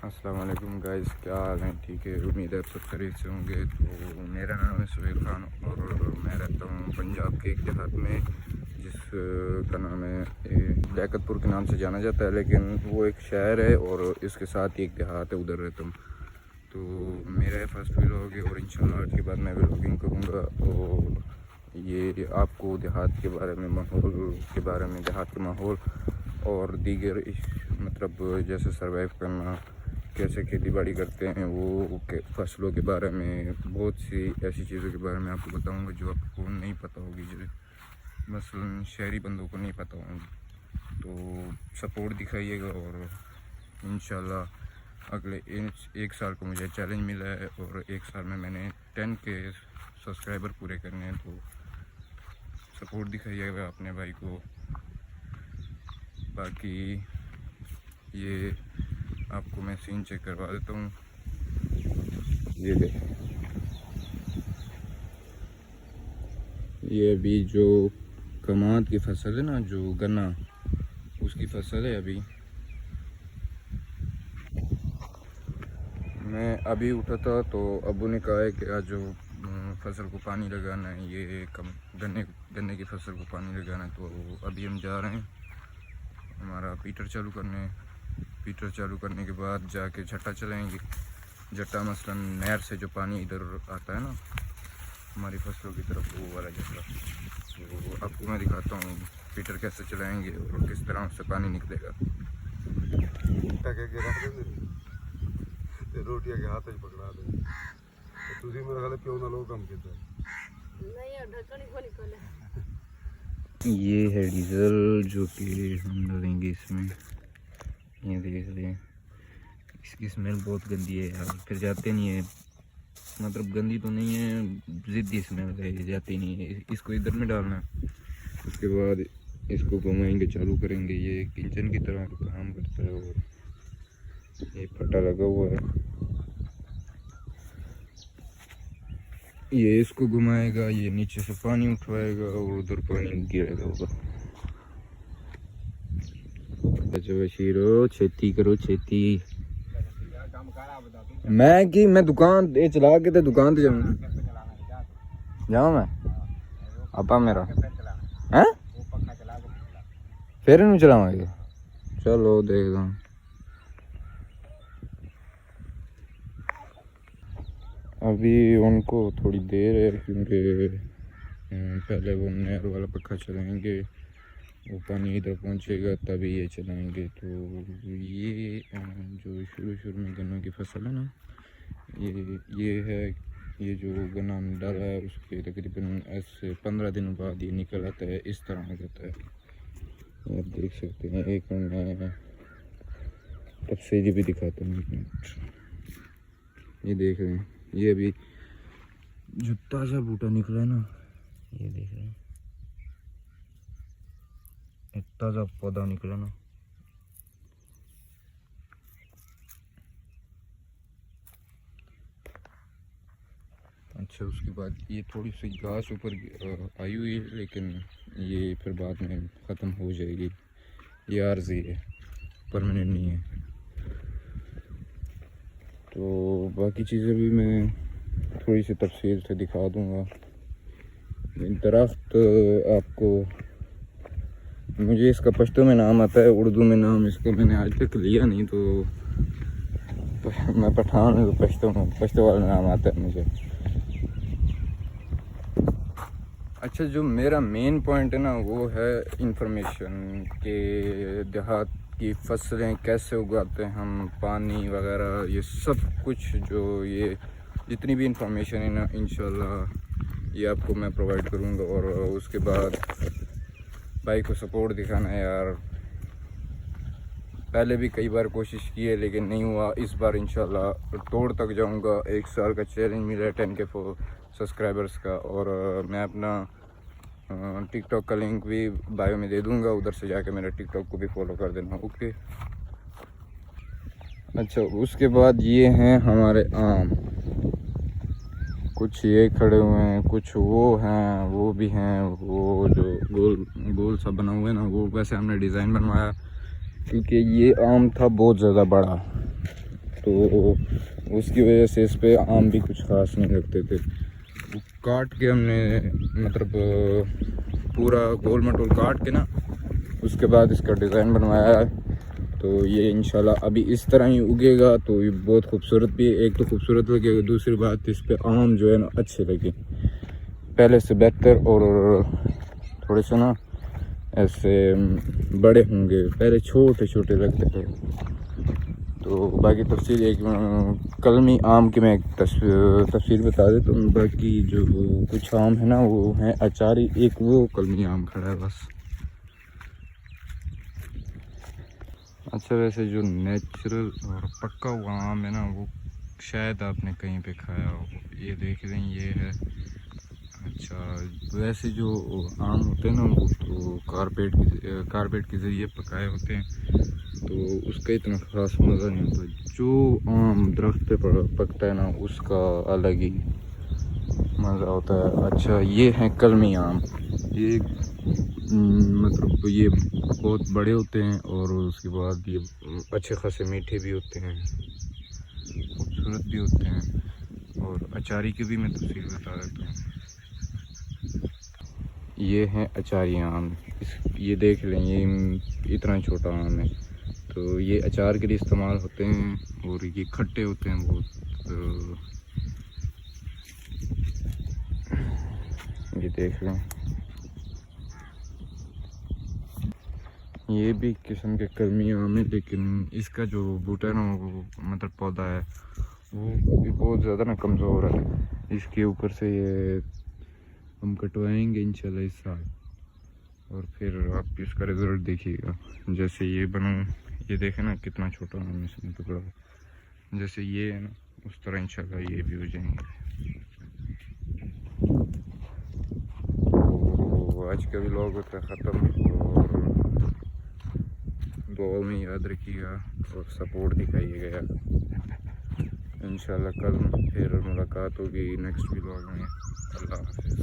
अस्सलाम वालेकुम गाइस, क्या हाल है? ठीक है, उम्मीद है आप सब खैरियत से होंगे। तो मेरा नाम है सुहेल खान और मैं रहता हूँ पंजाब के एक देहात में जिसका नाम है लियाकतपुर के नाम से जाना जाता है, लेकिन वो एक शहर है और इसके साथ ही एक देहात है, उधर रहता हूँ। तो मेरा फर्स्ट व्लॉग है और इंशाल्लाह आज के बाद मैं व्लॉगिंग करूँगा और ये आपको देहात के बारे में, माहौल के बारे में, देहात के माहौल और दीगर मतलब जैसे सर्वाइव करना, कैसे खेती बाड़ी करते हैं, वो फसलों के बारे में, बहुत सी ऐसी चीज़ों के बारे में आपको बताऊंगा जो आपको नहीं पता होगी, जो मसलन शहरी बंदों को नहीं पता होंगी। तो सपोर्ट दिखाइएगा और इंशाल्लाह अगले एक साल को मुझे चैलेंज मिला है और एक साल में मैंने 10 के सब्सक्राइबर पूरे करने हैं। तो सपोर्ट दिखाइएगा अपने भाई को। बाकी ये आपको मैं सीन चेक करवा देता हूँ। ये देख, ये अभी जो कमाद की फसल है ना, जो गन्ना, उसकी फसल है। अभी मैं अभी उठा था तो अब्बू ने कहा है कि आज जो फसल को पानी लगाना है, ये गन्ने की फसल को पानी लगाना है। तो अभी हम जा रहे हैं हमारा पीटर चालू करने। पीटर चालू करने के बाद जाके झट्टा चलाएंगे। झट्टा मसलन नहर से जो पानी इधर आता है ना हमारी फसलों की तरफ, वो वाला झट्टा। तो आपको मैं दिखाता हूँ पीटर कैसे चलाएंगे और किस तरह से पानी निकलेगा। रोटियां के हाथ पकड़ा दे तुझी मेरे हाले क्यों ना लोग कम कितना नहीं है, ढक्कन को निकले। ये है डीजल जो कि हम डालेंगे इसमें। ये देख रहे हैं, इसकी स्मेल बहुत गंदी है यार, फिर जाते नहीं है। मतलब गंदी तो नहीं है, ज़िद्दी स्मेल है, ये जाती नहीं है। इसको इधर में डालना है, उसके बाद इसको घुमाएंगे, चालू करेंगे। ये एक इंजन की तरह काम करता है और ये फटा लगा हुआ है। ये इसको घुमाएगा, ये नीचे से पानी उठवाएगा और उधर पानी गिरेगा होगा। अच्छा बशीरो, छेती करो छेती। मैं दुकान ये चला के दुकान जाऊँ मैं आपा मेरा है फिर नहीं चलावांगे। चलो देखता हूँ। अभी उनको थोड़ी देर है क्योंकि पहले वो नहर वाला पक्का चलाएंगे, वो पानी इधर पहुंचेगा तभी ये चलाएंगे। तो ये जो शुरू में गन्नों की फसल है ना, ये है, ये जो गन्ना डाला है उसके तकरीबन ऐसे 15 दिनों बाद ये निकल आता है, इस तरह हो जाता है। आप देख सकते हैं। एक मैं तफसीली भी दिखाता हूँ, एक मिनट। ये देख रहे हैं, ये अभी जो ताज़ा बूटा निकला है ना, ये देख रहे हैं, एक ताज़ा पौधा निकला ना। अच्छा, उसके बाद ये थोड़ी सी घास ऊपर आई हुई है, लेकिन ये फिर बाद में ख़त्म हो जाएगी। ये आर्जी है, परमानेंट नहीं है। तो बाकी चीज़ें भी मैं थोड़ी सी तफसील से दिखा दूँगा। दरख्त आपको, मुझे इसका पश्तो में नाम आता है, उर्दू में नाम इसका मैंने आज तक लिया नहीं। तो मैं पठान हूँ, तो पश्तो वाला नाम आता है मुझे। अच्छा, जो मेरा मेन पॉइंट है ना, वो है इंफॉर्मेशन के देहात की फसलें कैसे उगाते हैं हम, पानी वगैरह, ये सब कुछ जो ये जितनी भी इंफॉर्मेशन है ना, इंशाल्लाह ये आपको मैं प्रोवाइड करूँगा। और उसके बाद भाई को सपोर्ट दिखाना है यार। पहले भी कई बार कोशिश की है लेकिन नहीं हुआ, इस बार इंशाल्लाह तोड़ तक जाऊंगा। एक साल का चैलेंज मिला है 10 के सब्सक्राइबर्स का। और मैं अपना टिकटॉक का लिंक भी बायो में दे दूंगा, उधर से जाके मेरा टिकटॉक को भी फॉलो कर देना। ओके। अच्छा, उसके बाद ये हैं हमारे आम, कुछ ये खड़े हुए हैं, कुछ वो हैं, वो भी हैं। वो जो गोल सा बना हुआ है ना, वो वैसे हमने डिज़ाइन बनवाया क्योंकि ये आम था बहुत ज़्यादा बड़ा। तो उसकी वजह से इस पे आम भी कुछ ख़ास नहीं लगते थे। वो काट के हमने मतलब पूरा गोल मटोल काट के ना उसके बाद इसका डिज़ाइन बनवाया है। तो ये इंशाल्लाह अभी इस तरह ही उगेगा तो ये बहुत खूबसूरत भी है। एक तो खूबसूरत लगेगा, दूसरी बात इस पे आम जो है ना अच्छे लगे, पहले से बेहतर, और थोड़े से ना ऐसे बड़े होंगे, पहले छोटे छोटे लगते थे। तो बाकी तफसीर एक कलमी आम की मैं एक तफसीर बता देता हूँ। बाकी जो कुछ आम है ना वो हैं अचारी, एक वो कलमी आम खड़ा है बस। अच्छा, वैसे जो नेचुरल और पक्का हुआ आम है ना वो शायद आपने कहीं पे खाया हो, ये देख लें ये है। अच्छा, वैसे जो आम होते हैं ना वो तो कारपेट के ज़रिए पकाए होते हैं, तो उसका इतना ख़ास मज़ा नहीं होता। जो आम दरख्त पे पकता है ना उसका अलग ही मज़ा होता है। अच्छा, ये हैं कलमी आम। ये मतलब ये बहुत बड़े होते हैं और उसके बाद ये अच्छे खासे मीठे भी होते हैं, खूबसूरत भी होते हैं। और अचारी की भी मैं तफसील बता देता हूँ। ये हैं अचारी आम, ये देख लें, ये इतना छोटा आम है। तो ये अचार के लिए इस्तेमाल होते हैं और ये खट्टे होते हैं बहुत। तो ये देख लें, ये भी किस्म के कलमी आम है, लेकिन इसका जो बूटा है ना वो मतलब पौधा है वो अभी बहुत ज़्यादा ना कमज़ोर है। इसके ऊपर से ये हम कटवाएंगे इंशाल्लाह इस साल, और फिर आप इसका रिज़ल्ट देखिएगा। जैसे ये बना, ये देखें ना कितना छोटा आम इसमें टुकड़ा, जैसे ये है ना उस तरह इंशाल्लाह ये भी हो जाएंगे। तो आज का व्लॉग होता है ख़त्म, और दुआ में याद रखिएगा और सपोर्ट दिखाइएगा। इंशाल्लाह कल फिर मुलाकात होगी नेक्स्ट व्लॉग में। अल्लाह हाफ़िज़।